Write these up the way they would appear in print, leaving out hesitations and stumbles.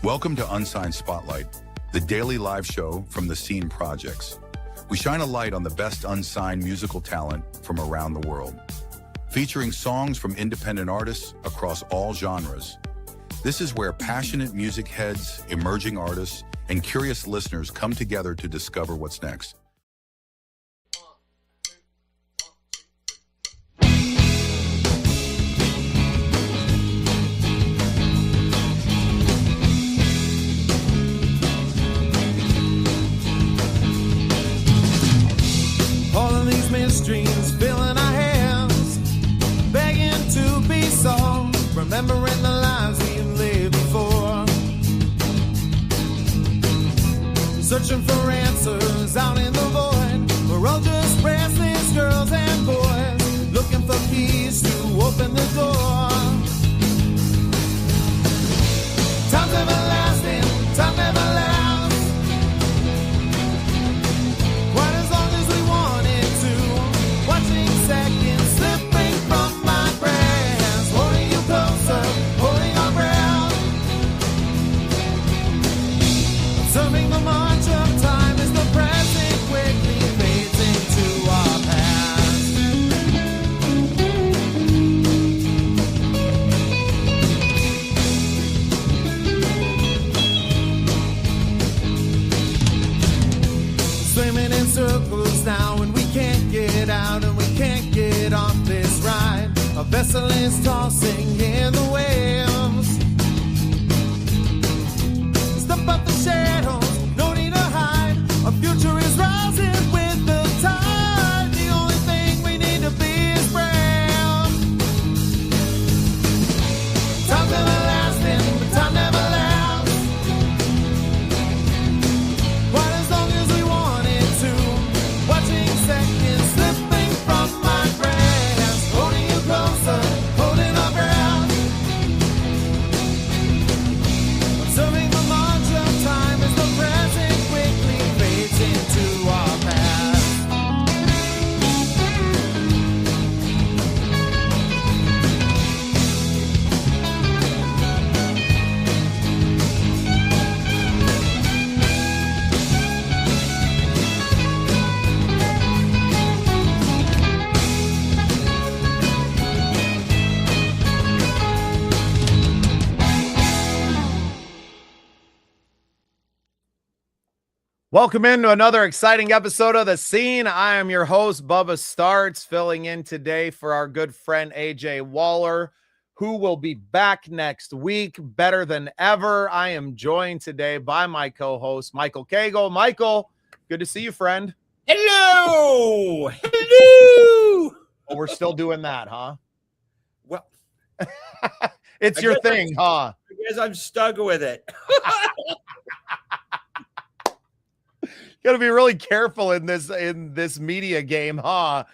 Welcome to Unsigned Spotlight, the daily live show from the Scene Projects. We shine a light on the best unsigned musical talent from around the world, featuring songs from independent artists across all genres. This is where passionate music heads, emerging artists, and curious listeners come together to discover what's next. Streams filling our hands, begging to be solved, remembering the lives we've lived before, searching for answers out in the void. We're all just restless girls and boys, looking for keys to open the door. Time's everlasting, time never lasts. Seconds slipping from my grasp, holding you closer, holding our breath. Observing the march of time as the present quickly fades into our past. Swimming in circles now and we can't get out and we can't get off this ride. A vessel is tossing in the waves. Step up the shadows, no need to hide. Our future is rising with the tide. The only thing we need to be is brave. Time's everlasting, but time never lasts. Quite as long as we want it to. Watching seconds slipping from my grasp, holding you closer, holding our breath. Observing the march of time as the present quickly fades into our past. Welcome into another exciting episode of The Scene. I am your host, Bubba Startz, filling in today for our good friend AJ Waller, who will be back next week better than ever. I am joined today by my co-host, Michael Cagle. Michael, good to see you, friend. Hello! Hello! Oh, we're still doing that, huh? Well, It's your thing, huh? I guess I'm stuck with it. Got to be really careful in this media game, huh?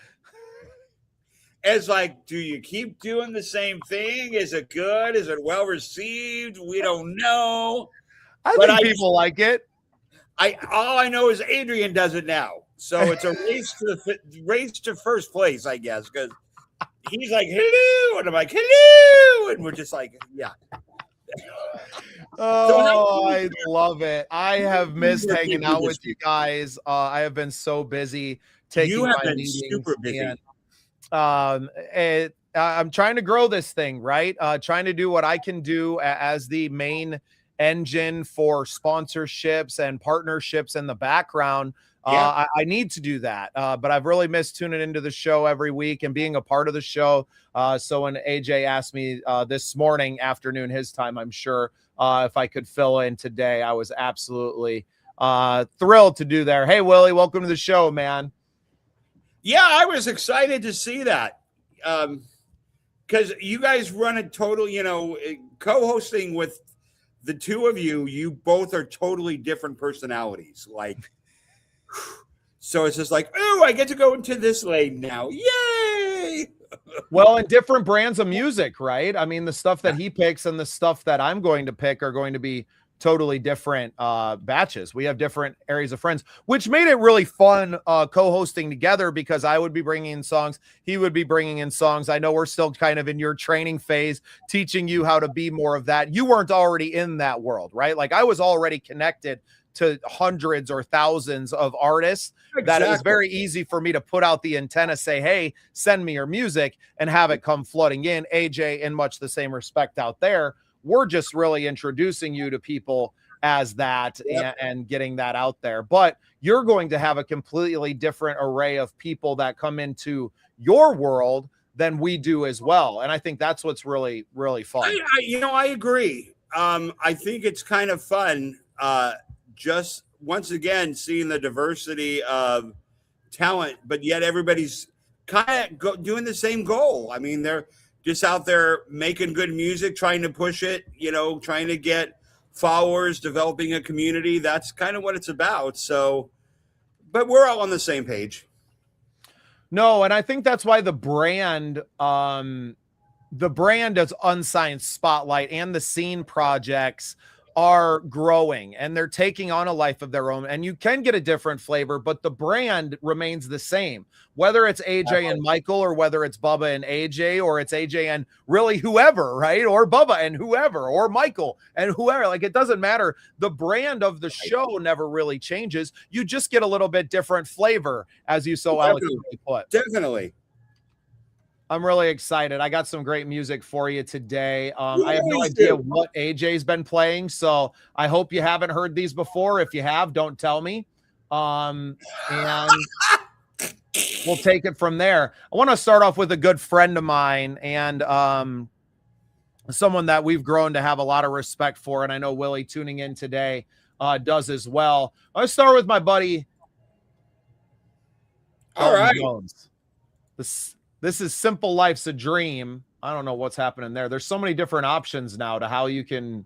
It's like, do you keep doing the same thing? Is it good? Is it well received? We don't know. I think people like it. All I know is Adrian does it now, so it's a race to first place, I guess, because he's like hello, and I'm like hello, and we're just like yeah. Oh, I love it. I have missed hanging out with you guys. I have been so busy taking my meetings. Super busy. And, I'm trying to grow this thing, right? Trying to do what I can do as the main engine for sponsorships and partnerships in the background. I need to do that, but I've really missed tuning into the show every week and being a part of the show. So when AJ asked me this morning afternoon, his time, I'm sure if I could fill in today, I was absolutely thrilled to do that. Hey, Willie, welcome to the show, man. Yeah, I was excited to see that because you guys run a total, co-hosting with the two of you. You both are totally different personalities, like. So it's just like, oh, I get to go into this lane now. Yay! Well, and different brands of music, right? I mean, the stuff that he picks and the stuff that I'm going to pick are going to be totally different batches. We have different areas of friends, which made it really fun co-hosting together, because I would be bringing in songs, he would be bringing in songs. I know we're still kind of in your training phase, teaching you how to be more of that. You weren't already in that world, right? Like I was already connected to hundreds or thousands of artists. Exactly. That it was very easy for me to put out the antenna, say, hey, send me your music, and have it come flooding in. AJ, in much the same respect out there, we're just really introducing you to people as that. Yep. and getting that out there. But you're going to have a completely different array of people that come into your world than we do as well. And I think that's what's really, really fun. I agree. I think it's kind of fun. Just once again, seeing the diversity of talent, but yet everybody's kind of doing the same goal. I mean, they're just out there making good music, trying to push it, trying to get followers, developing a community. That's kind of what it's about. So, but we're all on the same page. No, and I think that's why the brand as Unsigned Spotlight and the Scene projects are growing, and they're taking on a life of their own, and you can get a different flavor, but the brand remains the same, whether it's AJ and Michael, or whether it's Bubba and AJ, or it's AJ and really whoever, right? Or Bubba and whoever, or Michael and whoever. Like, it doesn't matter. The brand of the show never really changes. You just get a little bit different flavor, as you so eloquently put. Definitely. I'm really excited. I got some great music for you today. I have no idea what AJ's been playing, so I hope you haven't heard these before. If you have, don't tell me. And we'll take it from there. I want to start off with a good friend of mine, and someone that we've grown to have a lot of respect for, and I know Willie, tuning in today, does as well. I'll start with my buddy. All right. Jones. This is Simple Life's a Dream. I don't know what's happening there. There's so many different options now to how you can.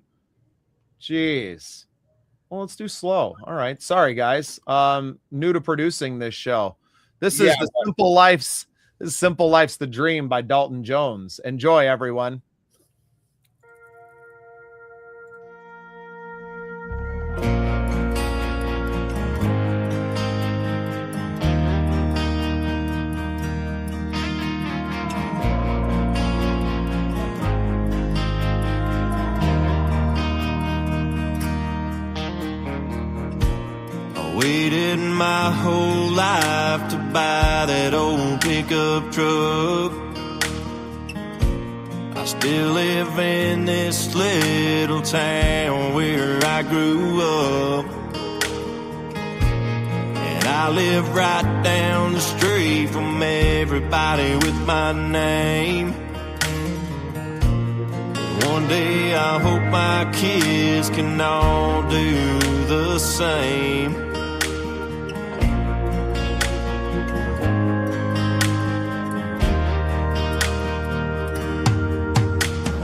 Jeez. Well, let's do slow. All right. Sorry, guys. New to producing this show. This is the Simple Life's. This is Simple Life's the Dream by Dalton Jones. Enjoy, everyone. Waited my whole life to buy that old pickup truck. I still live in this little town where I grew up, and I live right down the street from everybody with my name. One day I hope my kids can all do the same.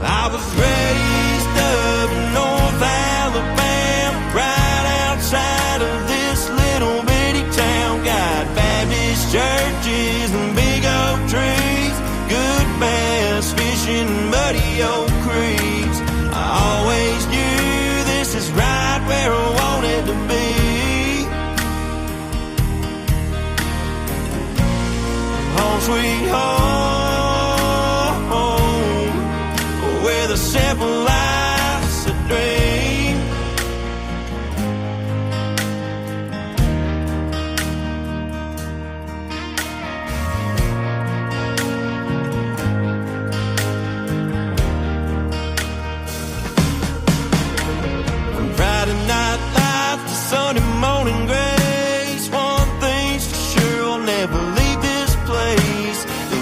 I was raised up in North Alabama, right outside of this little bitty town. Got Baptist churches and big oak trees, good bass fishing, muddy old creeks. I always knew this is right where I wanted to be. Home sweet home. The simple life's a dream. From Friday night lights to Sunday morning grace, one thing's for sure, I'll never leave this place. The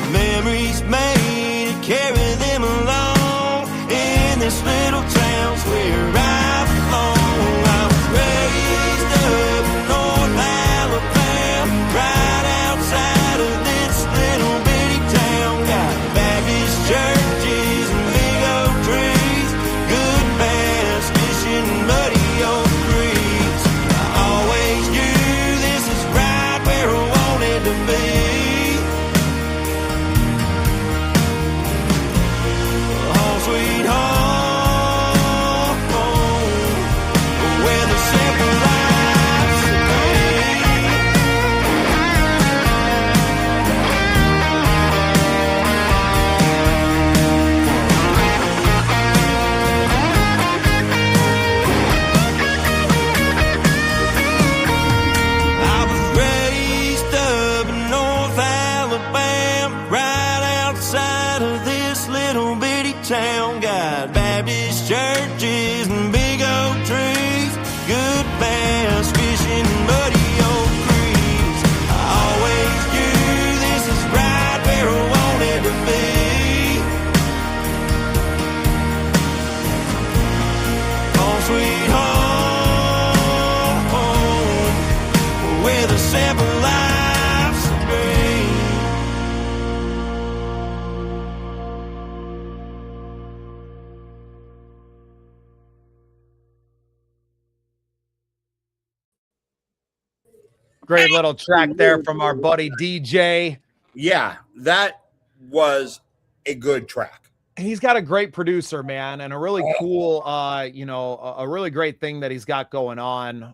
Great little track there from our buddy DJ. Yeah, that was a good track. He's got a great producer, man, and a really cool, a really great thing that he's got going on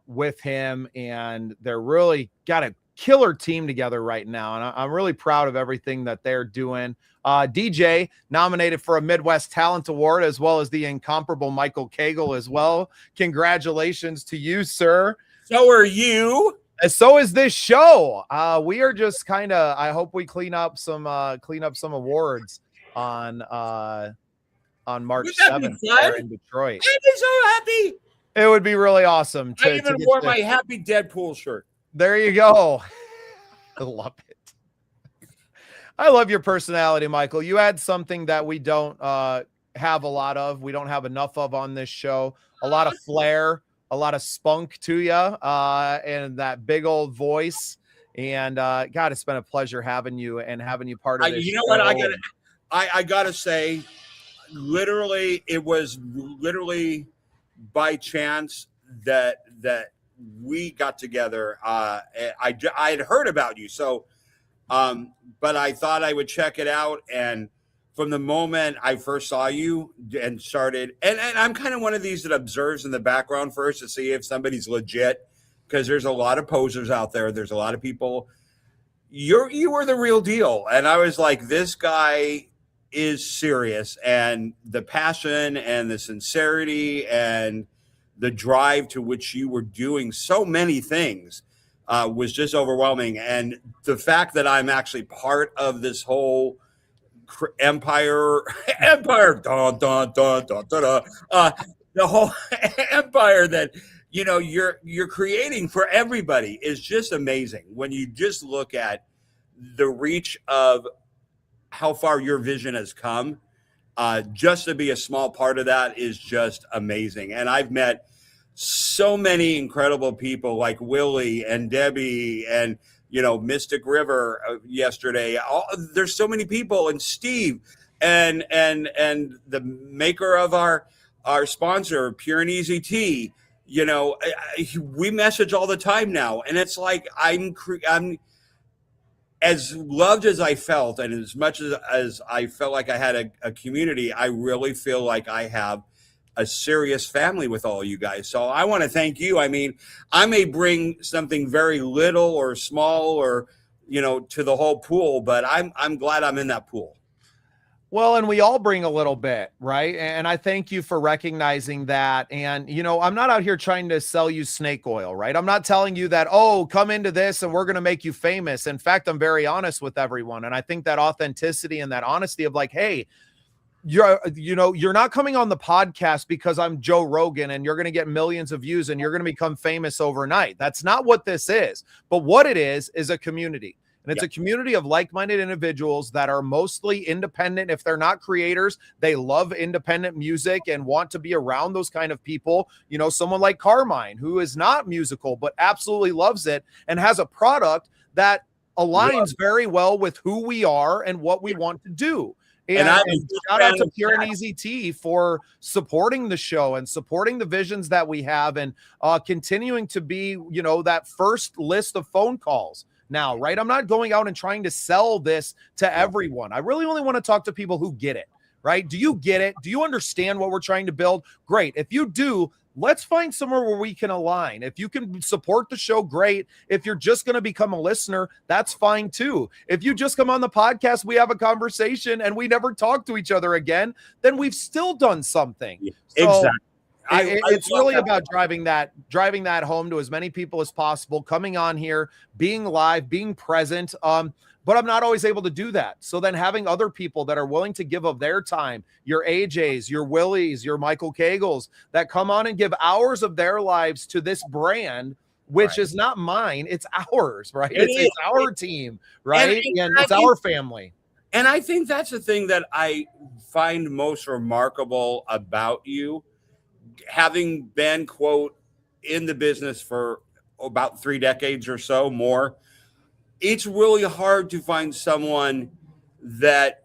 with him. And they're really got a killer team together right now. And I'm really proud of everything that they're doing. DJ nominated for a Midwest Talent Award, as well as the incomparable Michael Cagle as well. Congratulations to you, sir. So are you. And so is this show. We are just kind of, I hope we clean up some awards on March 7th there in Detroit. I'd be so happy. It would be really awesome. I even wore my Happy Deadpool shirt. There you go. I love it. I love your personality, Michael. You had something that we don't have a lot of. We don't have enough of on this show. A lot of flair, a lot of spunk to you, and that big old voice. And God, it's been a pleasure having you and having you part of this. You know what? I gotta say, literally, it was literally by chance that we got together. I had heard about you, so but I thought I would check it out. And from the moment I first saw you and started, and I'm kind of one of these that observes in the background first to see if somebody's legit, because there's a lot of posers out there. There's a lot of people. You were the real deal. And I was like, this guy is serious, and the passion and the sincerity and the drive to which you were doing so many things was just overwhelming. And the fact that I'm actually part of this whole empire, dun, dun, dun, dun, dun, dun, the whole empire that, you know, you're creating for everybody is just amazing. When you just look at the reach of how far your vision has come, just to be a small part of that is just amazing. And I've met so many incredible people like Willie and Debbie and, you know, Mystic River yesterday. There's so many people, and Steve and the maker of our sponsor, Pure and Easy Tea. You know, we message all the time now, and it's like I'm as loved as I felt, and as much as I felt like I had a community, I really feel like I have a serious family with all you guys. So I want to thank you. I mean, I may bring something very little or small or, you know, to the whole pool, but I'm glad I'm in that pool. Well, and we all bring a little bit, right? And I thank you for recognizing that. And, you know, I'm not out here trying to sell you snake oil, right? I'm not telling you that, oh, come into this and we're going to make you famous. In fact, I'm very honest with everyone. And I think that authenticity and that honesty of like, hey, you're not coming on the podcast because I'm Joe Rogan and you're going to get millions of views and you're going to become famous overnight. That's not what this is. But what it is a community. And it's a community of like-minded individuals that are mostly independent. If they're not creators, they love independent music and want to be around those kind of people. You know, someone like Carmine, who is not musical, but absolutely loves it and has a product that aligns very well with who we are and what we want to do. And shout out to Pure and Easy Tea for supporting the show and supporting the visions that we have and continuing to be, you know, that first list of phone calls now, right? I'm not going out and trying to sell this to everyone. I really only want to talk to people who get it, right? Do you get it? Do you understand what we're trying to build? Great. If you do, let's find somewhere where we can align. If you can support the show, great. If you're just going to become a listener, that's fine too. If you just come on the podcast, we have a conversation and we never talk to each other again, then we've still done something. So exactly. It's really about driving that home to as many people as possible, coming on here, being live, being present. But I'm not always able to do that. So then having other people that are willing to give of their time, your AJs, your Willies, your Michael Cagles, that come on and give hours of their lives to this brand, which is not mine, it's ours, right? It's our team, right? And it's our family. And I think that's the thing that I find most remarkable about you, having been, quote, in the business for about 3 decades or so more. It's really hard to find someone that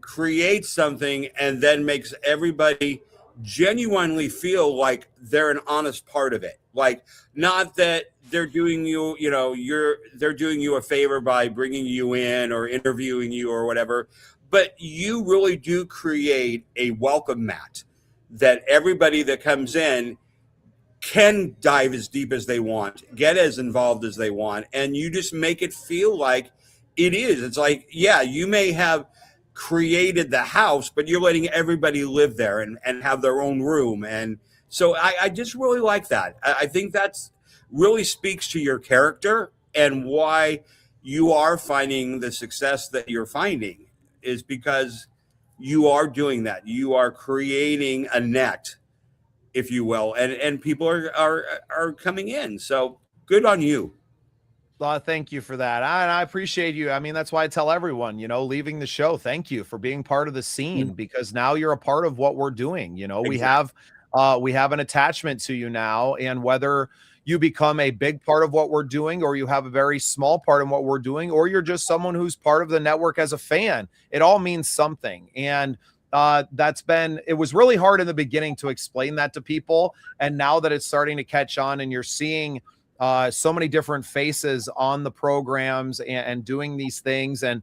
creates something and then makes everybody genuinely feel like they're an honest part of it. Like, not that they're doing you, they're doing you a favor by bringing you in or interviewing you or whatever, but you really do create a welcome mat that everybody that comes in can dive as deep as they want, get as involved as they want, and you just make it feel like it is. It's like, yeah, you may have created the house, but you're letting everybody live there and have their own room. And so I just really like that. I think that's really speaks to your character and why you are finding the success that you're finding, is because you are doing that. You are creating a net, if you will, and people are coming in. So good on you. Thank you for that. I appreciate you. I mean, that's why I tell everyone, leaving the show, thank you for being part of the scene, because now you're a part of what we're doing. Exactly. we have an attachment to you now, and whether you become a big part of what we're doing, or you have a very small part in what we're doing, or you're just someone who's part of the network as a fan, it all means something. And it was really hard in the beginning to explain that to people. And now that it's starting to catch on and you're seeing so many different faces on the programs and doing these things, and,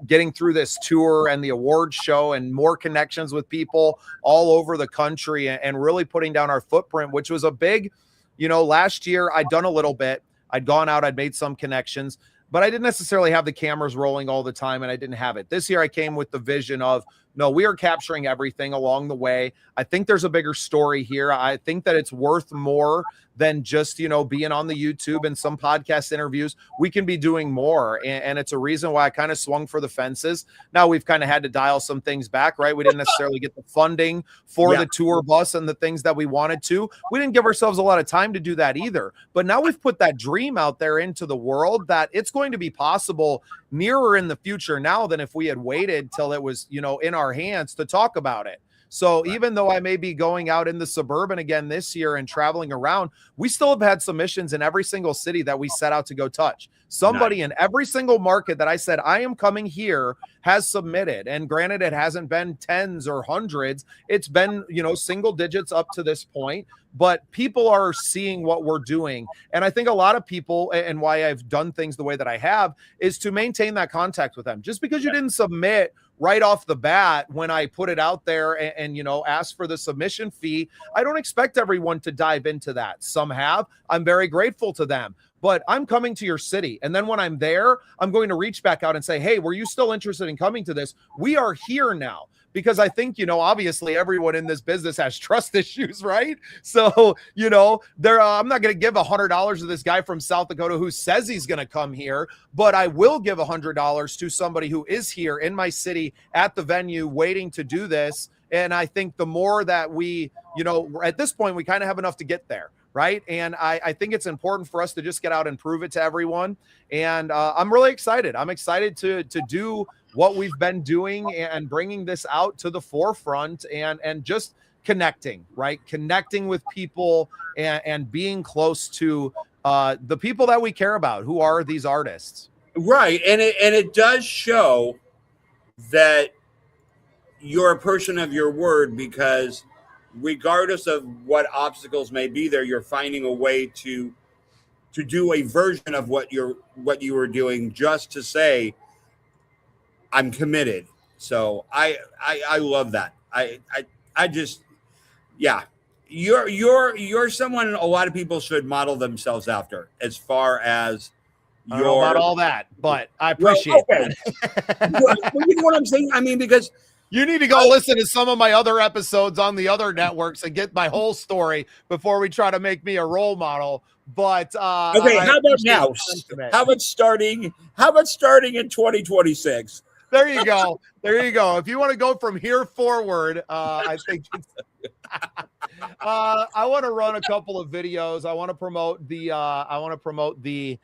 getting through this tour and the awards show and more connections with people all over the country, and really putting down our footprint, which was a big, last year I'd done a little bit. I'd gone out, I'd made some connections, but I didn't necessarily have the cameras rolling all the time, and I didn't have it. This year I came with the vision of, no, we are capturing everything along the way. I think there's a bigger story here. I think that it's worth more than just, being on the YouTube and some podcast interviews. We can be doing more. And it's a reason why I kind of swung for the fences. Now we've kind of had to dial some things back, right? We didn't necessarily get the funding for the tour bus and the things that we wanted to. We didn't give ourselves a lot of time to do that either. But now we've put that dream out there into the world that it's going to be possible nearer in the future now than if we had waited till it was, in our hands to talk about it. So even though I may be going out in the suburban again this year and traveling around, we still have had submissions in every single city that we set out to go touch. Somebody in every single market that I said, I am coming here, has submitted. And granted, it hasn't been tens or hundreds. It's been, single digits up to this point. But people are seeing what we're doing. And I think a lot of people, and why I've done things the way that I have, is to maintain that contact with them. Just because you didn't submit right off the bat when I put it out there and ask for the submission fee, I don't expect everyone to dive into that. Some have. I'm very grateful to them. But I'm coming to your city. And then when I'm there, I'm going to reach back out and say, hey, were you still interested in coming to this? We are here now. Because I think, obviously everyone in this business has trust issues, right? So, I'm not going to give $100 to this guy from South Dakota who says he's going to come here, but I will give $100 to somebody who is here in my city at the venue waiting to do this. And I think the more that we, at this point, we kind of have enough to get there. Right. And I think it's important for us to just get out and prove it to everyone. And I'm really excited. I'm excited to do what we've been doing and bringing this out to the forefront and just connecting, right? Connecting with people and being close to the people that we care about, who are these artists. Right. And it does show that you're a person of your word, because regardless of what obstacles may be there, you're finding a way to do a version of what you were doing, just to say, I'm committed. So I love that. I just, yeah, you're someone a lot of people should model themselves after, as far as I don't know about all that, but I appreciate that. Well, you know what I'm saying? I mean, because you need to go listen to some of my other episodes on the other networks and get my whole story before we try to make me a role model. But okay, how about now? How about starting in 2026? There you go. There you go. If you want to go from here forward, I think I want to run a couple of videos. I want to promote the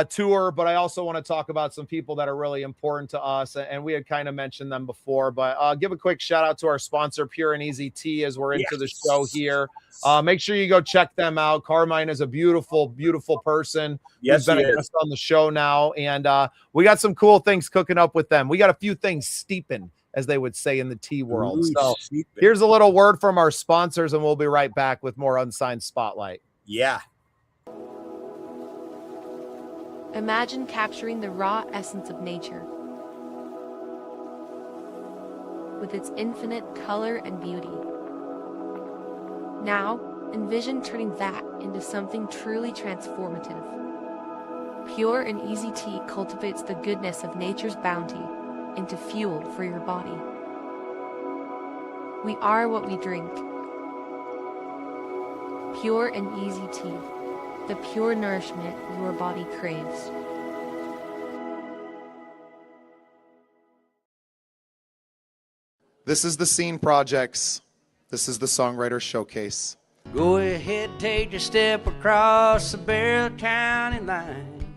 tour, but I also want to talk about some people that are really important to us, and we had kind of mentioned them before. But give a quick shout out to our sponsor, Pure and Easy Tea, as we're into the show here. Make sure you go check them out. Carmine is a beautiful, beautiful person. Yes, who's been a guest on the show now, and we got some cool things cooking up with them. We got a few things steeping as they would say in the tea world. Ooh, So secret. here's a little word from our sponsors, and we'll be right back with more Unsigned Spotlight. Yeah. Imagine capturing the raw essence of nature, with its infinite color and beauty. Now, envision turning that into something truly transformative. Pure and easy tea cultivates the goodness of nature's bounty into fuel for your body. We are what we drink. Pure and easy tea, the pure nourishment your body craves. This is the Scene Projects. This is the Songwriter Showcase. Go ahead, take a step across the Barrel County line.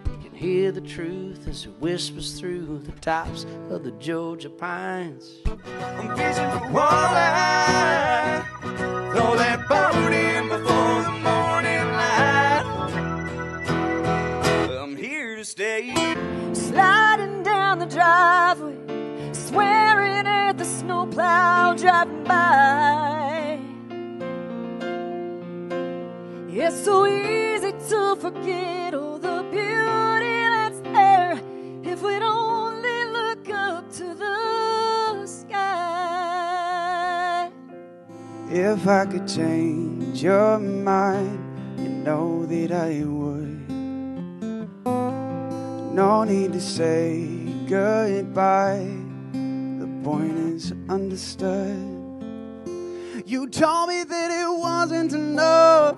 You can hear the truth as it whispers through the tops of the Georgia pines. I'm fishing for walleye. Throw that boat in before the morning light. I'm here to stay. Sliding down the driveway, swearing at the snowplow driving by. It's so easy to forget all the beauty that's there if we'd only look up to the sky. If I could change your mind, you know that I would. No need to say goodbye, the point is understood. You told me that it wasn't enough,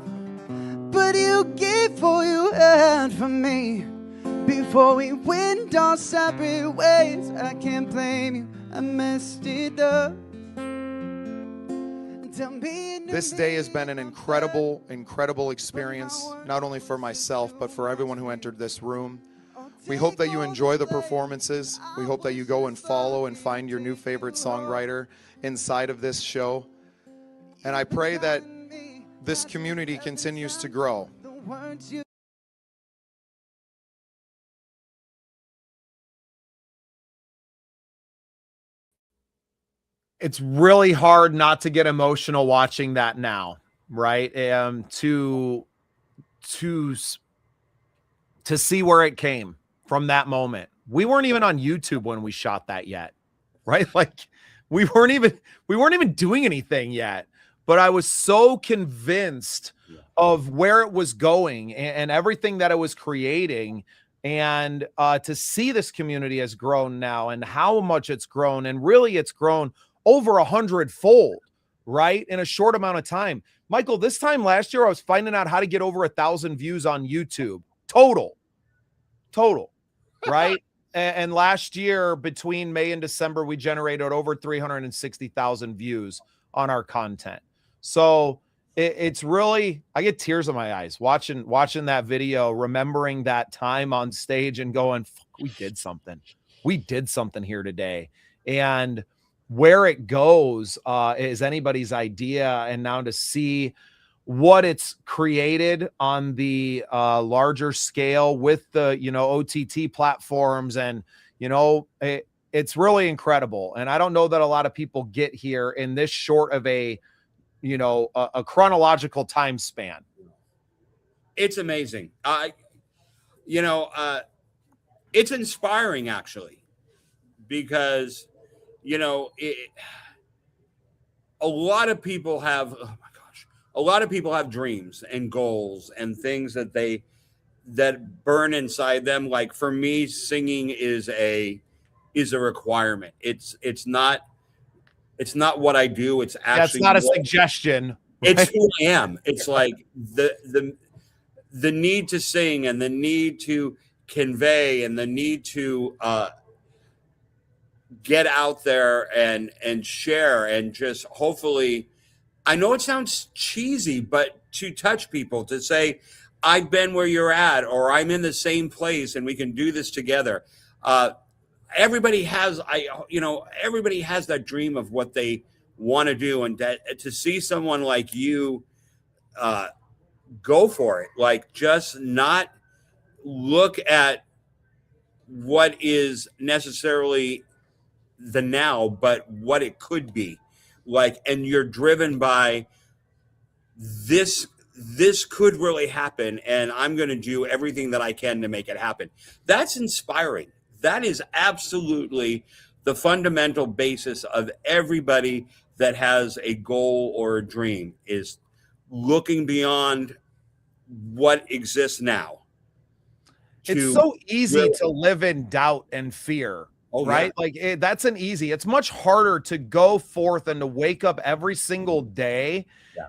but you gave all you had for me. Before we went our separate ways, I can't blame you, I messed it up. This day has been an incredible experience, not only for myself, but for everyone who entered this room. We hope that you enjoy the performances. We hope that you go and follow and find your new favorite songwriter inside of this show. And I pray that this community continues to grow. It's really hard not to get emotional watching that now, right? To see where it came from that moment. We weren't even on YouTube when we shot that yet, right? Like we weren't even doing anything yet. But I was so convinced of where it was going and everything that it was creating. And to see this community has grown now and how much it's grown, and really it's grown over 100-fold, right? In a short amount of time. Michael, this time last year, I was finding out how to get over 1,000 views on YouTube. Total, right? And last year, between May and December, we generated over 360,000 views on our content. So it's really, I get tears in my eyes watching that video, remembering that time on stage and going, we did something. We did something here today. And where it goes is anybody's idea. And now to see what it's created on the larger scale with the, OTT platforms, and, it's really incredible. And I don't know that a lot of people get here in this short of a chronological time span. It's amazing. It's inspiring, actually, because, a lot of people have, a lot of people have dreams and goals and things that burn inside them. Like for me, singing is a requirement. It's not what I do. It's actually, that's not a suggestion. Right? It's who I am. It's like the need to sing and the need to convey and the need to get out there and share, and just hopefully, I know it sounds cheesy, but to touch people, to say, I've been where you're at, or I'm in the same place and we can do this together. Everybody has that dream of what they want to do, and to see someone like you go for it, like just not look at what is necessarily the now, but what it could be. Like, and you're driven by this could really happen, and I'm going to do everything that I can to make it happen. That's inspiring. That is absolutely the fundamental basis of everybody that has a goal or a dream, is looking beyond what exists now. It's so easy to live in doubt and fear. Right? Yeah. Like that's it's much harder to go forth and to wake up every single day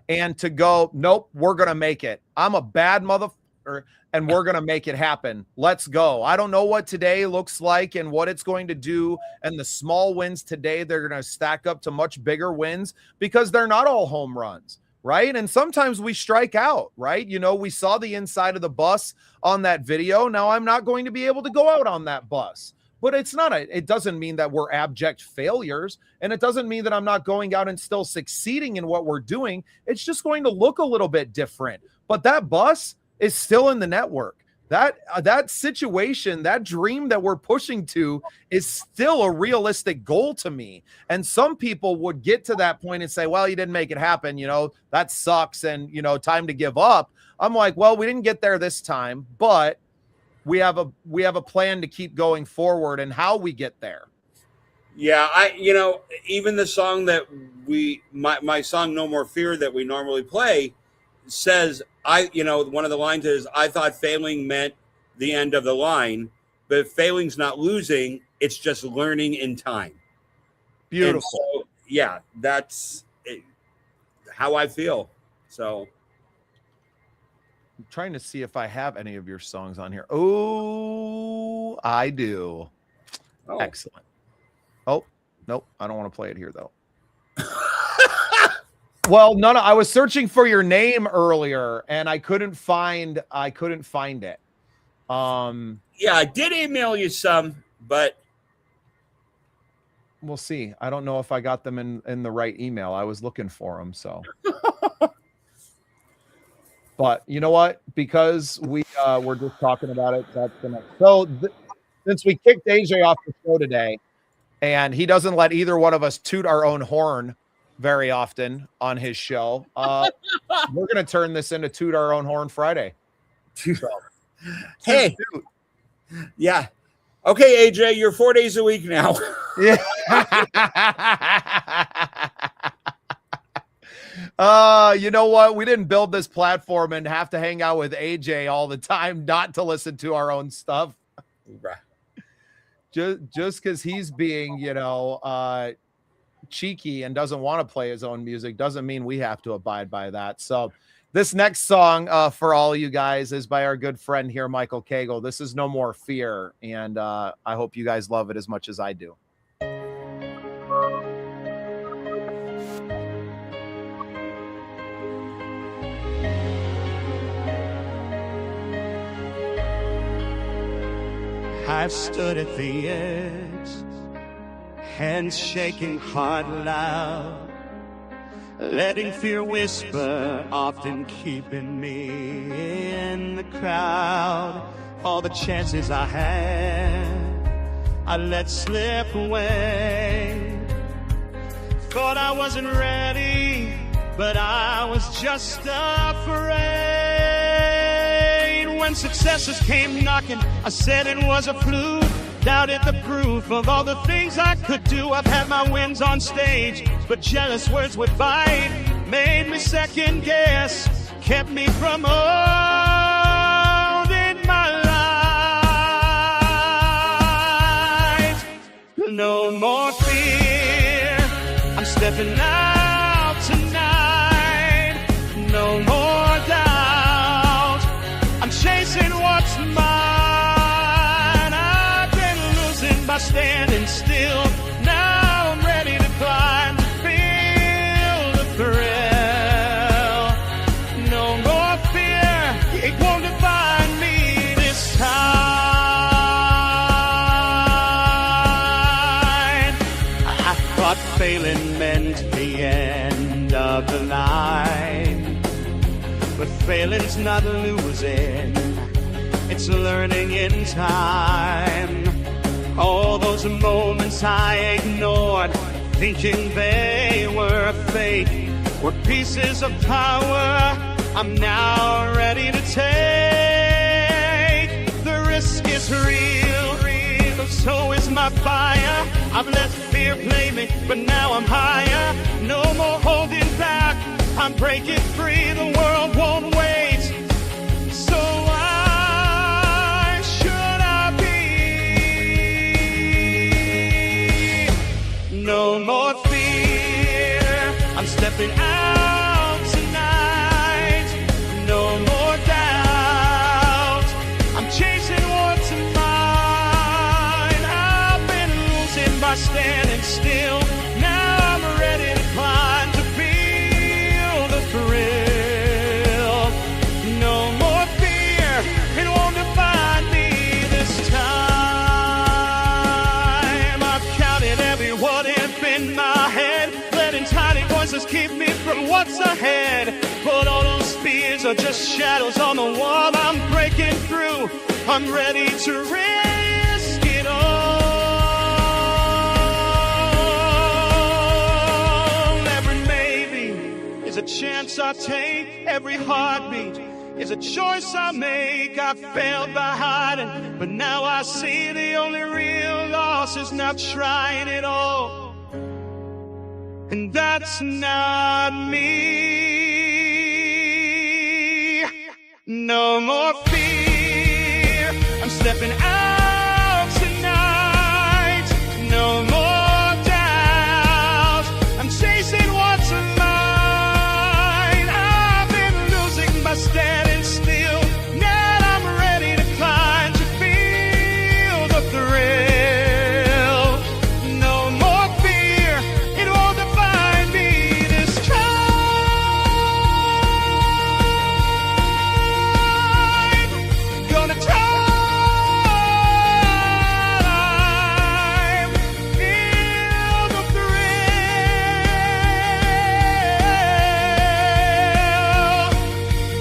and to go, nope, we're going to make it. I'm a bad motherfucker and we're going to make it happen. Let's go. I don't know what today looks like and what it's going to do. And the small wins today, they're going to stack up to much bigger wins because they're not all home runs. Right. And sometimes we strike out. Right. You know, we saw the inside of the bus on that video. Now I'm not going to be able to go out on that bus. But it doesn't mean that we're abject failures. And it doesn't mean that I'm not going out and still succeeding in what we're doing. It's just going to look a little bit different. But that bus is still in the network. That situation, that dream that we're pushing to is still a realistic goal to me. And some people would get to that point and say, well, you didn't make it happen. You know, that sucks. And, you know, time to give up. I'm like, well, we didn't get there this time, but we have a plan to keep going forward and how we get there. Yeah, even the song that my song No More Fear that we normally play says, one of the lines is, I thought failing meant the end of the line, but failing's not losing, it's just learning in time. Beautiful. And so, yeah, that's how I feel. So I'm trying to see if I have any of your songs on here. Oh, I do. Oh. Excellent. Oh, nope. I don't want to play it here, though. Well, I was searching for your name earlier, and I couldn't find it. Yeah, I did email you some, but we'll see. I don't know if I got them in the right email. I was looking for them, so. But you know what? Because we're just talking about it, that's the next. So since we kicked AJ off the show today, and he doesn't let either one of us toot our own horn very often on his show, we're going to turn this into Toot Our Own Horn Friday. So, hey, yeah. Okay, AJ, you're 4 days a week now. Yeah. You know what? We didn't build this platform and have to hang out with AJ all the time, not to listen to our own stuff. Right. Just because he's being, cheeky and doesn't want to play his own music doesn't mean we have to abide by that. So this next song for all you guys is by our good friend here, Michael Cagle. This is No More Fear. And I hope you guys love it as much as I do. I've stood at the edge, hands shaking, heart loud, letting fear whisper, often keeping me in the crowd. All the chances I had, I let slip away. Thought I wasn't ready, but I was just afraid. When successes came knocking, I said it was a fluke. Doubted the proof of all the things I could do. I've had my wins on stage, but jealous words would bite. Made me second guess, kept me from owning my life. No more fear, I'm stepping out tonight. No more doubt, I'm chasing what's mine. Standing still, now I'm ready to climb, feel the thrill. No more fear, it won't define me this time. I thought failing meant the end of the line, but failing's not losing, it's learning in time. All those moments I ignored, thinking they were fake, were pieces of power I'm now ready to take. The risk is real, so is my fire. I've let fear play me, but now I'm higher. No more holding back, I'm breaking free. The world won't wait, so why should I be? No more fear, I'm stepping out tonight. No more doubt, I'm chasing what's mine. I've been losing by standing still. Now I'm ready to climb, to feel the thrill. No more fear, it won't define me this time. I've counted every what if in my head, letting tiny voices keep me from what's ahead. But all those fears are just shadows on the wall. I'm breaking through, I'm ready to risk it all. Every maybe is a chance I take. Every heartbeat is a choice I make. I failed by hiding, but now I see the only real loss is not trying it all. And that's not me. No more fear, I'm stepping out tonight. No more doubt, I'm chasing what's mine. I've been losing by standing still. Now I'm ready to climb, to feel the thrill. No more fear, it won't define me this time. Gonna time, feel the thrill.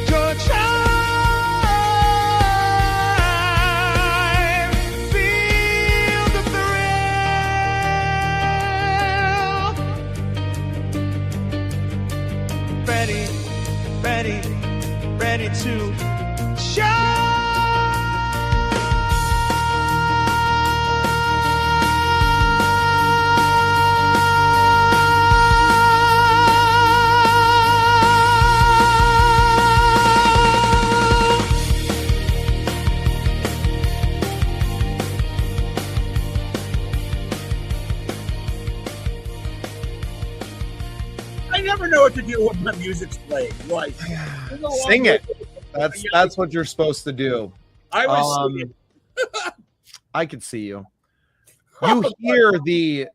Gonna time, feel the thrill. Ready, ready, ready to shine. I never know what to do when my music's playing. Like, Sing it. That's what you're supposed to do. I was singing. I could see you. You hear the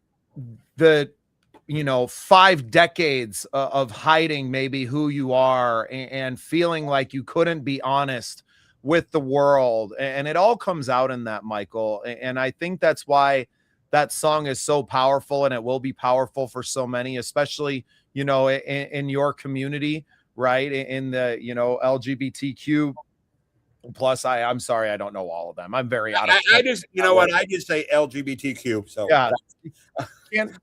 5 decades of hiding maybe who you are and feeling like you couldn't be honest with the world, and it all comes out in that, Michael. And I think that's why that song is so powerful, and it will be powerful for so many, especially in your community, right? In the LGBTQ plus. I'm sorry, I don't know all of them. I'm very out of I just what I just say LGBTQ. So yeah.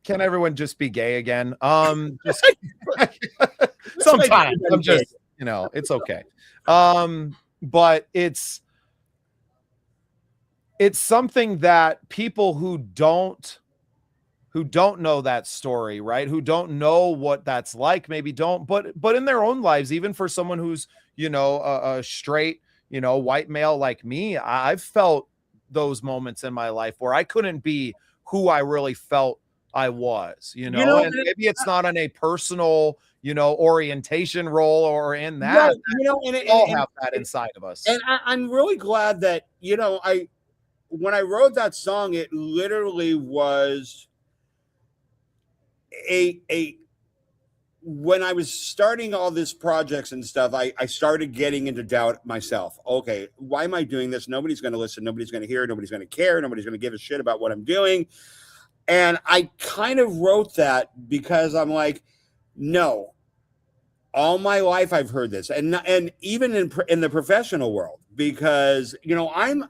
Can everyone just be gay again? Just sometimes I'm just it's okay. But it's something that people who don't know that story, right? Who don't know what that's like, maybe don't, but in their own lives, even for someone who's, a straight, white male like me, I've felt those moments in my life where I couldn't be who I really felt I was, and maybe it's not on a personal, orientation role or in that. And we all have that inside of us. And I'm really glad that, when I wrote that song, it literally was when I was starting all these projects and stuff, I started getting into doubt myself. Okay, why am I doing this? Nobody's going to listen. Nobody's going to hear. Nobody's going to care. Nobody's going to give a shit about what I'm doing. And I kind of wrote that because I'm like, no, all my life I've heard this, and even in the professional world, because I'm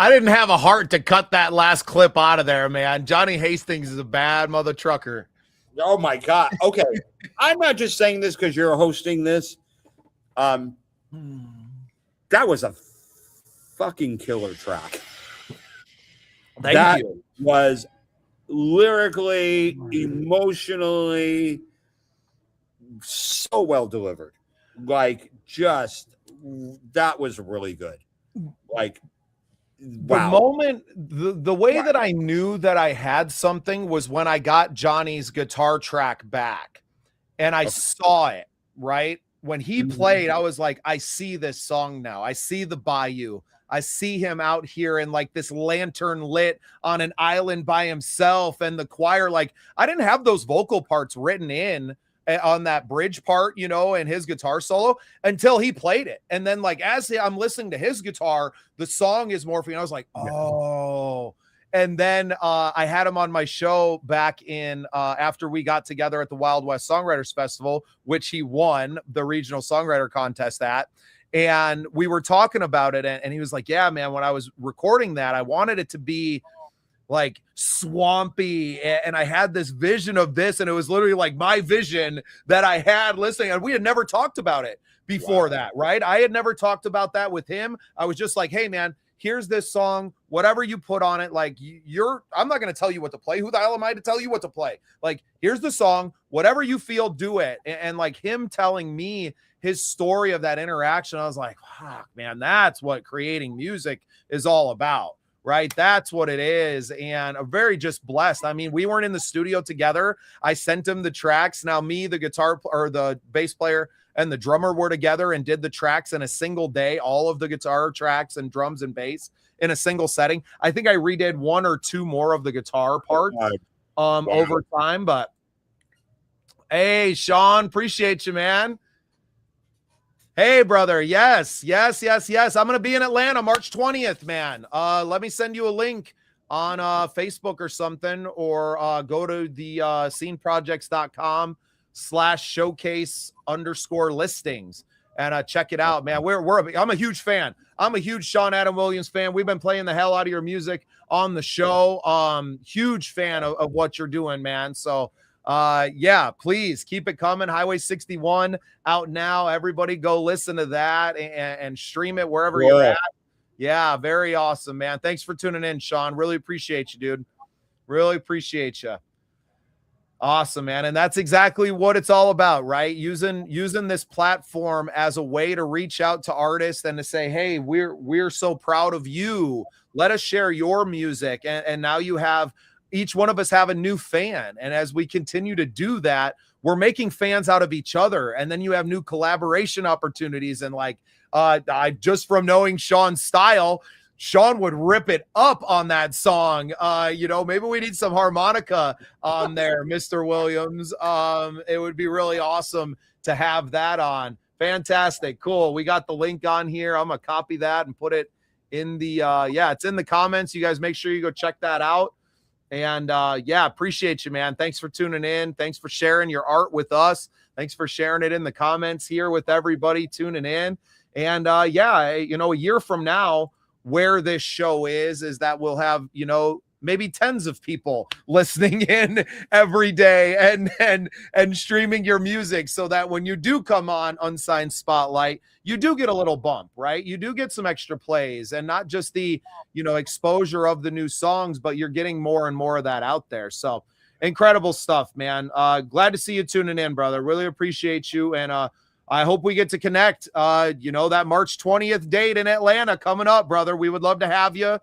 I didn't have a heart to cut that last clip out of there, man. Johnny Hastings is a bad mother trucker. Oh my God. Okay. I'm not just saying this because you're hosting this. That was a fucking killer track. Thank you. Was lyrically, emotionally so well delivered. Like, just that was really good. Like, wow. The moment, the way that I knew that I had something was when I got Johnny's guitar track back and I saw it, right? When he played, I was like, I see this song now. I see the Bayou. I see him out here in like this lantern lit on an island by himself and the choir. Like, I didn't have those vocal parts written in on that bridge part, you know, and his guitar solo until he played it. And then like, as I'm listening to his guitar, the song is morphing. I was like, oh. And then I had him on my show back in after we got together at the Wild West Songwriters Festival, which he won the regional songwriter contest at. And we were talking about it. And he was like, yeah, man, when I was recording that, I wanted it to be like swampy. And I had this vision of this. And it was literally like my vision that I had listening. And we had never talked about it before that, right? I had never talked about that with him. I was just like, hey, man, here's this song, whatever you put on it. Like I'm not going to tell you what to play. Who the hell am I to tell you what to play? Like, here's the song, whatever you feel, do it. And like him telling me his story of that interaction, I was like, fuck, man, that's what creating music is all about, right? That's what it is. And I'm very just blessed. I mean, we weren't in the studio together. I sent him the tracks. Now me, the guitar or the bass player and the drummer were together and did the tracks in a single day, all of the guitar tracks and drums and bass in a single setting. I think I redid one or two more of the guitar part over time, but hey, Sean, appreciate you, man. Hey, brother. Yes. I'm going to be in Atlanta March 20th, man. Let me send you a link on Facebook or something, or go to the sceneprojects.com/showcase_listings and check it out, man. I'm a huge fan. I'm a huge Sean Adam Williams fan. We've been playing the hell out of your music on the show. Huge fan of what you're doing, man. So yeah, please keep it coming. Highway 61 out now. Everybody go listen to that and stream it wherever you're at. Yeah, very awesome, man. Thanks for tuning in, Sean. Really appreciate you, dude. Really appreciate you. Awesome, man. And that's exactly what it's all about, right? Using this platform as a way to reach out to artists and to say, hey, we're so proud of you. Let us share your music. And now you have, each one of us have a new fan. And as we continue to do that, we're making fans out of each other. And then you have new collaboration opportunities. And like, I just from knowing Sean's style, Sean would rip it up on that song. You know, maybe we need some harmonica on there, Mr. Williams. It would be really awesome to have that on. Fantastic. Cool. We got the link on here. I'm going to copy that and put it in the, it's in the comments. You guys make sure you go check that out. And yeah, appreciate you, man. Thanks for tuning in. Thanks for sharing your art with us. Thanks for sharing it in the comments here with everybody tuning in. And yeah, you know, a year from now, where this show is that we'll have, you know, maybe tens of people listening in every day and streaming your music, so that when you do come on Unsigned Spotlight, you do get a little bump, right? You do get some extra plays, and not just the, you know, exposure of the new songs, but you're getting more and more of that out there. So incredible stuff, man. Glad to see you tuning in, brother. Really appreciate you. And I hope we get to connect. You know, that March 20th date in Atlanta coming up, brother. We would love to have you.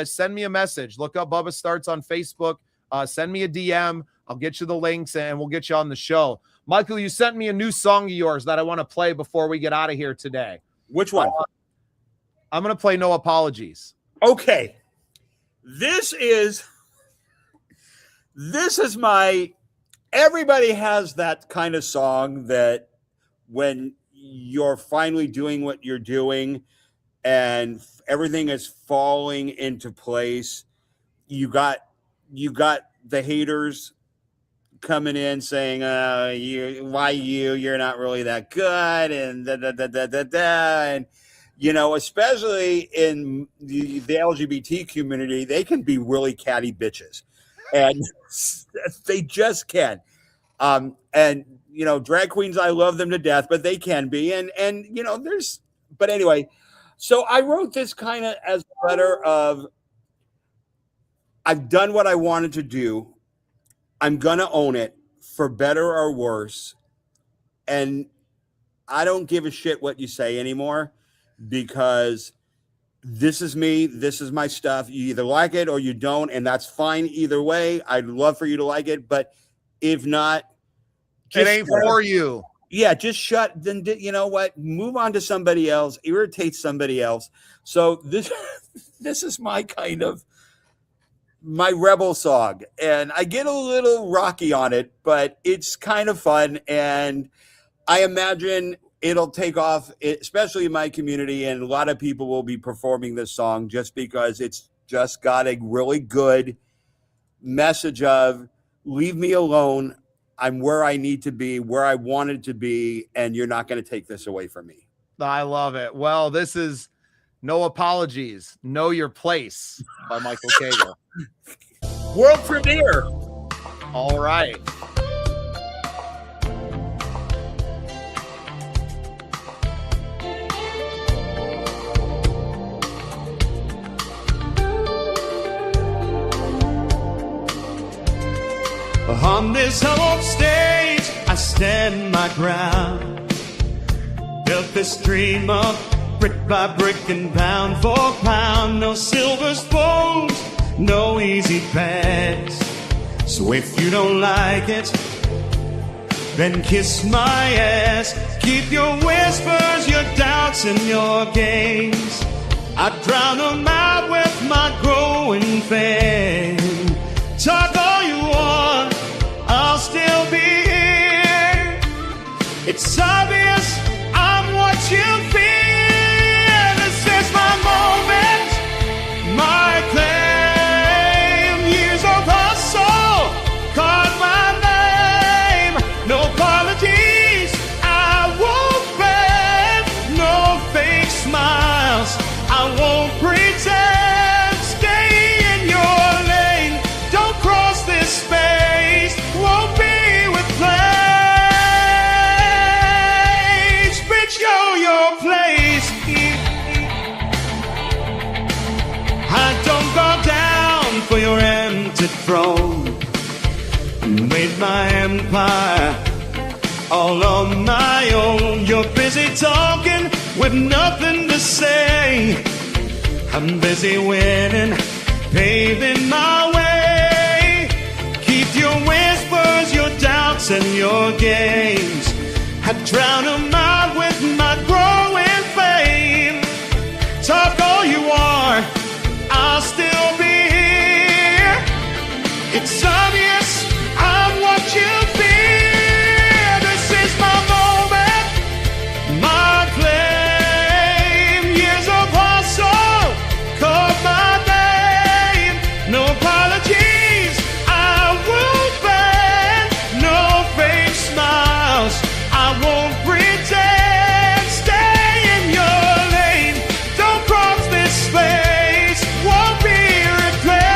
Send me a message. Look up Bubba Startz on Facebook. Send me a DM. I'll get you the links and we'll get you on the show. Michael, you sent me a new song of yours that I want to play before we get out of here today. Which one? I'm going to play No Apologies. Okay. This is my, everybody has that kind of song that when you're finally doing what you're doing and everything is falling into place, you got the haters coming in saying, you're not really that good, and and You know, especially in the LGBT community, they can be really catty bitches, and they just can. And you know, drag queens, I love them to death, but they can be, and you know, but anyway. So I wrote this kind of as a letter of, I've done what I wanted to do. I'm gonna own it, for better or worse, and I don't give a shit what you say anymore. Because this is me, this is my stuff. You either like it or you don't, and that's fine either way. I'd love for you to like it, but if not, it ain't for you. Yeah, just then you know what? Move on to somebody else, irritate somebody else. So this is my kind of my rebel song, and I get a little rocky on it, but it's kind of fun, and I imagine it'll take off, especially in my community, and a lot of people will be performing this song just because it's just got a really good message of leave me alone. I'm where I need to be, where I wanted to be, and you're not going to take this away from me. I love it. Well, this is No Apologies, Know Your Place by Michael Cagle. World premiere. All right. On this old stage, I stand my ground. Built this dream up brick by brick and pound for pound. No silver spoons, no easy pass. So if you don't like it, then kiss my ass. Keep your whispers, your doubts, and your games. I drown them out with my growing fame. Talk all you want, I'll still be here. It's obvious I'm what you fear. This is my moment, my claim. Years of hustle, called my name. No apologies, I won't beg. No fake smiles, I won't pretend. Stay in your lane, don't cross this space. Won't be replaced. Bitch, know your place. I don't go down for your empty throne. Made my empire all on my own. You're busy talking with nothing to say. I'm busy winning, paving my way. Keep your whispers, your doubts, and your games. I drown them out with my growing fame. Talk all you are, I'll still be here. It's obvious I'm what you fear. This is my moment, my claim. Years of hustle, call my name. No apologies, I won't bend. No fake smiles, I won't pretend. Stay in your lane, don't cross this space. Won't be replaced.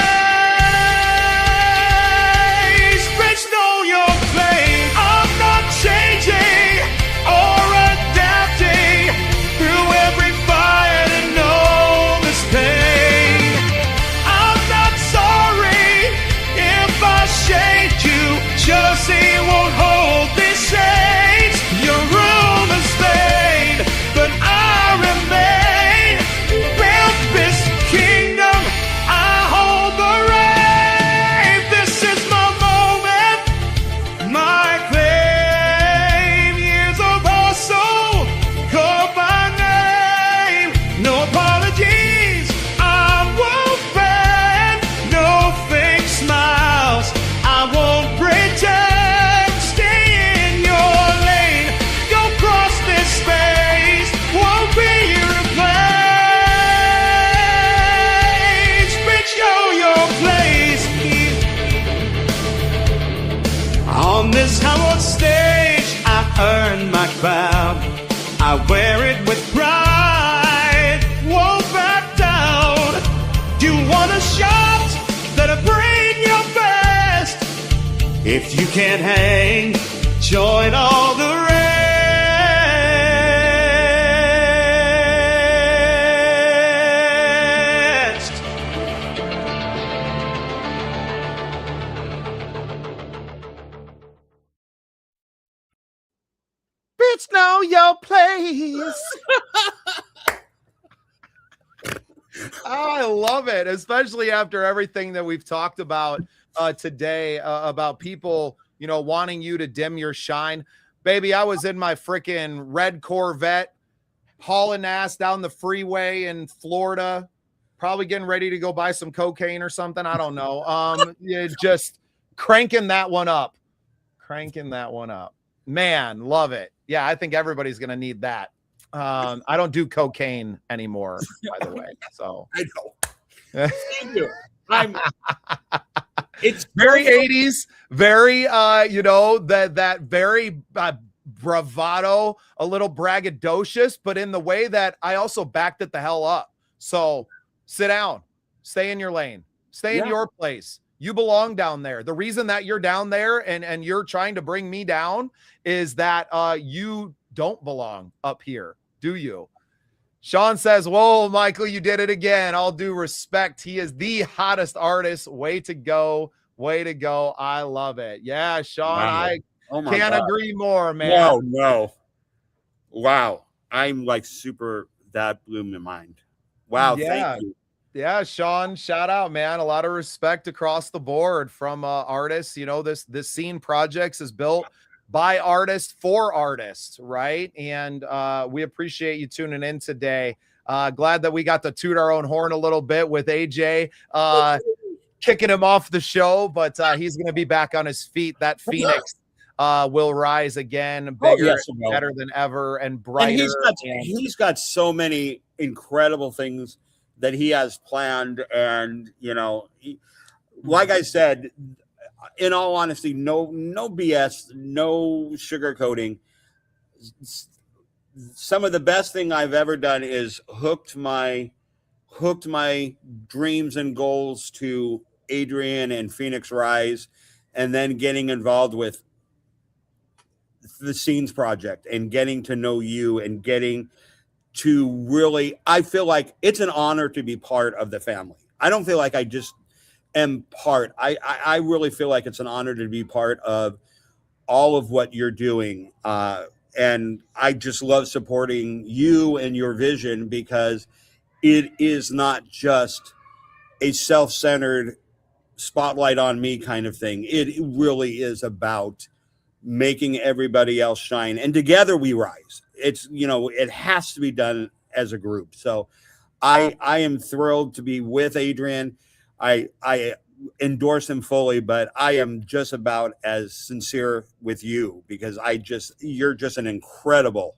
Bitch, know your place. I'm not changing or adapting through every fire to know this pain. I'm not sorry if I shade you. Jealousy won't hold these shades. Your room is laid, but I remain. Built this kingdom, I hold the reign. This is my moment, my claim. Years of hustle, call my name. No apologies, I won't bend. No fake smiles, I won't pretend. Stay in your lane, don't cross this space. Won't be replaced. Bitch, know your place. On this hallowed stage, I earn my crown. I wear it with pride. If you can't hang, join all the rest. Bitch, know your place. I love it, especially after everything that we've talked about today about people, you know, wanting you to dim your shine. Baby, I was in my freaking red Corvette hauling ass down the freeway in Florida, probably getting ready to go buy some cocaine or something. I don't know. Yeah, just cranking that one up. Man, love it. Yeah, I think everybody's going to need that. I don't do cocaine anymore, by the way. So I know. Thank you. It's very 80s, very you know, that very bravado, a little braggadocious, but in the way that I also backed it the hell up. So sit down, stay in your lane, stay in your place. You belong down there. The reason that you're down there and you're trying to bring me down is that you don't belong up here. Do you? Sean says, whoa, Michael, you did it again. All due respect. He is the hottest artist. Way to go. Way to go. I love it. Yeah, Sean, wow. I can't agree more, man. No. Wow. I'm like super, that blew my mind. Wow. Yeah. Thank you. Yeah, Sean, shout out, man. A lot of respect across the board from artists. You know, this Scene Projects is built by artists for artists, right? And we appreciate you tuning in today. Glad that we got to toot our own horn a little bit with AJ kicking him off the show, but he's going to be back on his feet. That Phoenix will rise again, bigger, better than ever, and brighter. And he's got so many incredible things that he has planned. And, you know, like I said, in all honesty, no BS, no sugarcoating. Some of the best thing I've ever done is hooked my dreams and goals to Adrian and Phoenix Rise, and then getting involved with the Scenes Project and getting to know you and getting to really, I feel like it's an honor to be part of the family. I don't feel like I just am part. I really feel like it's an honor to be part of all of what you're doing. And I just love supporting you and your vision, because it is not just a self-centered spotlight on me kind of thing. It really is about making everybody else shine, and together we rise. It's, you know, it has to be done as a group. So I am thrilled to be with Adrian. I endorse him fully, but I am just about as sincere with you, because you're just an incredible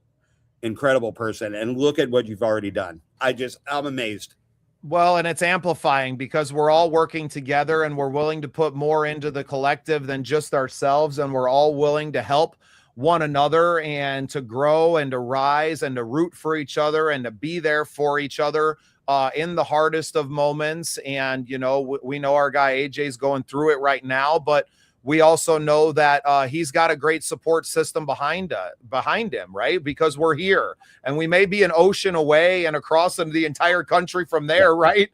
person, and look at what you've already done. I'm amazed. Well, and it's amplifying because we're all working together and we're willing to put more into the collective than just ourselves. And we're all willing to help one another and to grow and to rise and to root for each other and to be there for each other in the hardest of moments. And, you know, we know our guy AJ's going through it right now, but we also know that he's got a great support system behind him, right? Because we're here and we may be an ocean away and across the entire country from there, right?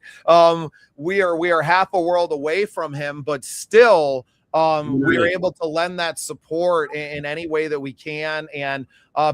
We are half a world away from him, but still we are able to lend that support in any way that we can. And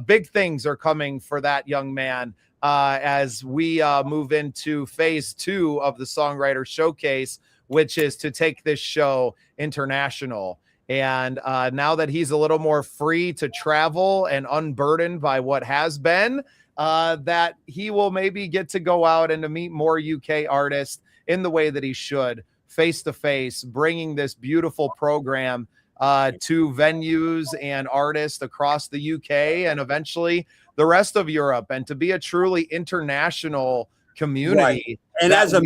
big things are coming for that young man as we move into phase 2 of the Songwriter Showcase, which is to take this show international. And now that he's a little more free to travel and unburdened by what has been, that he will maybe get to go out and to meet more UK artists in the way that he should, face to face, bringing this beautiful program to venues and artists across the UK and eventually the rest of Europe, and to be a truly international community. Right. And as a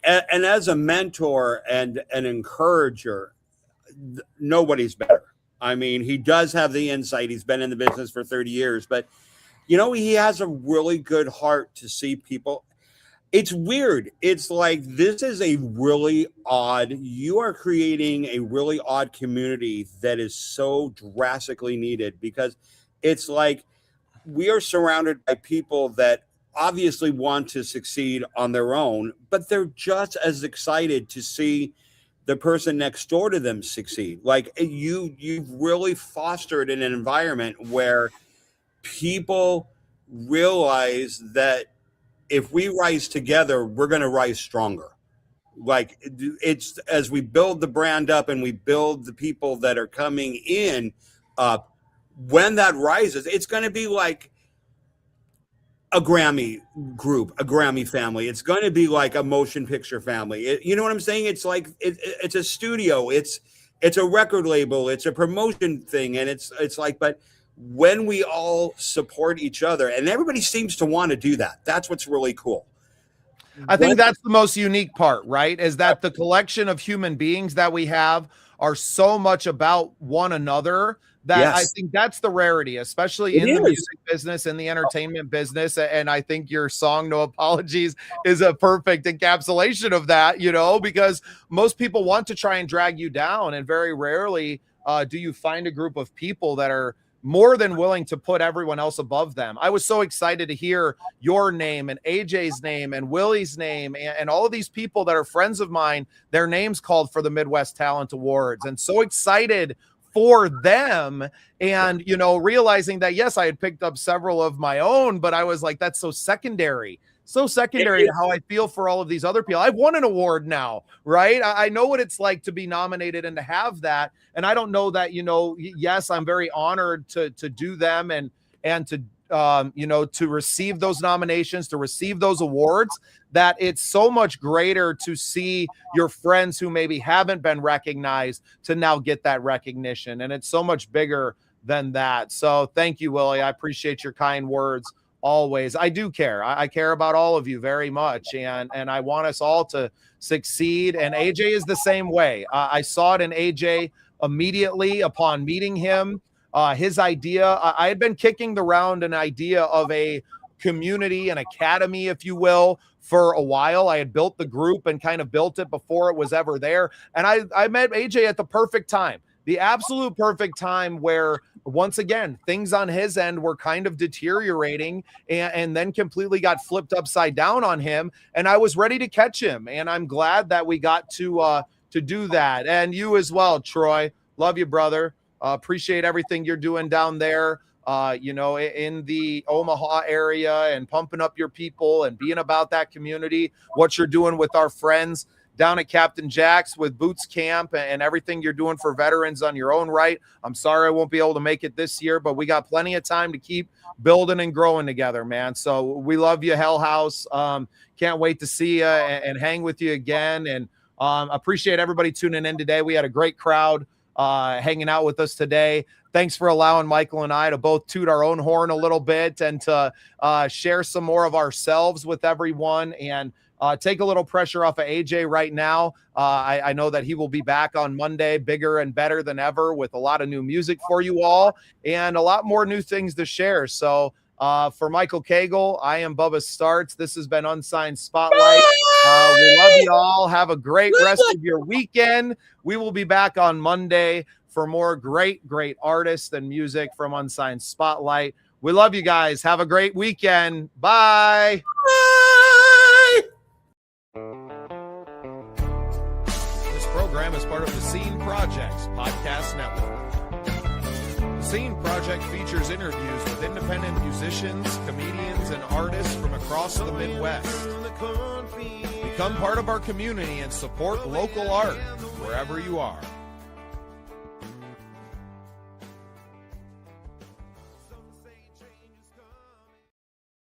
and as a mentor and an encourager, nobody's better. I mean, he does have the insight. He's been in the business for 30 years, but you know, he has a really good heart to see people. It's weird. It's like, this is a really odd, you are creating a really odd community that is so drastically needed, because it's like we are surrounded by people that obviously want to succeed on their own, but they're just as excited to see the person next door to them succeed. Like you've really fostered an environment where people realize that if we rise together, we're going to rise stronger. Like it's, as we build the brand up and we build the people that are coming in up, when that rises, it's going to be like a Grammy group, a Grammy family. It's going to be like a motion picture family. You know what I'm saying? It's like, it's a studio. It's a record label. It's a promotion thing. And it's like, but when we all support each other, and everybody seems to want to do that, that's what's really cool. I think that's the most unique part, right? Is that the collection of human beings that we have are so much about one another that Yes. I think that's the rarity, especially in the music business, in the entertainment business. And I think your song, No Apologies, is a perfect encapsulation of that, you know, because most people want to try and drag you down. And very rarely do you find a group of people that are more than willing to put everyone else above them. I was so excited to hear your name and AJ's name and Willie's name and all of these people that are friends of mine, their names called for the Midwest Talent Awards, and so excited for them. And, you know, realizing that, yes, I had picked up several of my own, but I was like, that's so secondary to how I feel for all of these other people. I've won an award now, right? I know what it's like to be nominated and to have that. And I don't know that, you know, yes, I'm very honored to do them and to, you know, to receive those nominations, to receive those awards, that it's so much greater to see your friends who maybe haven't been recognized to now get that recognition. And it's so much bigger than that. So thank you, Willie. I appreciate your kind words. Always. I do care. I care about all of you very much. And I want us all to succeed. And AJ is the same way. I saw it in AJ immediately upon meeting him. His idea, I had been kicking around an idea of a community, an academy, if you will, for a while. I had built the group and kind of built it before it was ever there. And I met AJ at the perfect time. The absolute perfect time where, once again, things on his end were kind of deteriorating and then completely got flipped upside down on him. And I was ready to catch him. And I'm glad that we got to do that. And you as well, Troy. Love you, brother. Appreciate everything you're doing down there, you know, in the Omaha area, and pumping up your people and being about that community, what you're doing with our friends down at Captain Jack's with Boots Camp and everything you're doing for veterans on your own right. I'm sorry I won't be able to make it this year, but we got plenty of time to keep building and growing together, man. So we love you, Hell House. Can't wait to see you and hang with you again. And appreciate everybody tuning in today. We had a great crowd hanging out with us today. Thanks for allowing Michael and I to both toot our own horn a little bit and to share some more of ourselves with everyone, and take a little pressure off of AJ right now. I know that he will be back on Monday, bigger and better than ever, with a lot of new music for you all and a lot more new things to share. So for Michael Cagle, I am Bubba Startz. This has been Unsigned Spotlight. We love you all. Have a great rest of your weekend. We will be back on Monday for more great artists and music from Unsigned Spotlight. We love you guys. Have a great weekend. Bye. This program is part of the Scene Projects Podcast Network. The Scene Project features interviews with independent musicians, comedians, and artists from across the Midwest. Become part of our community and support local art wherever you are.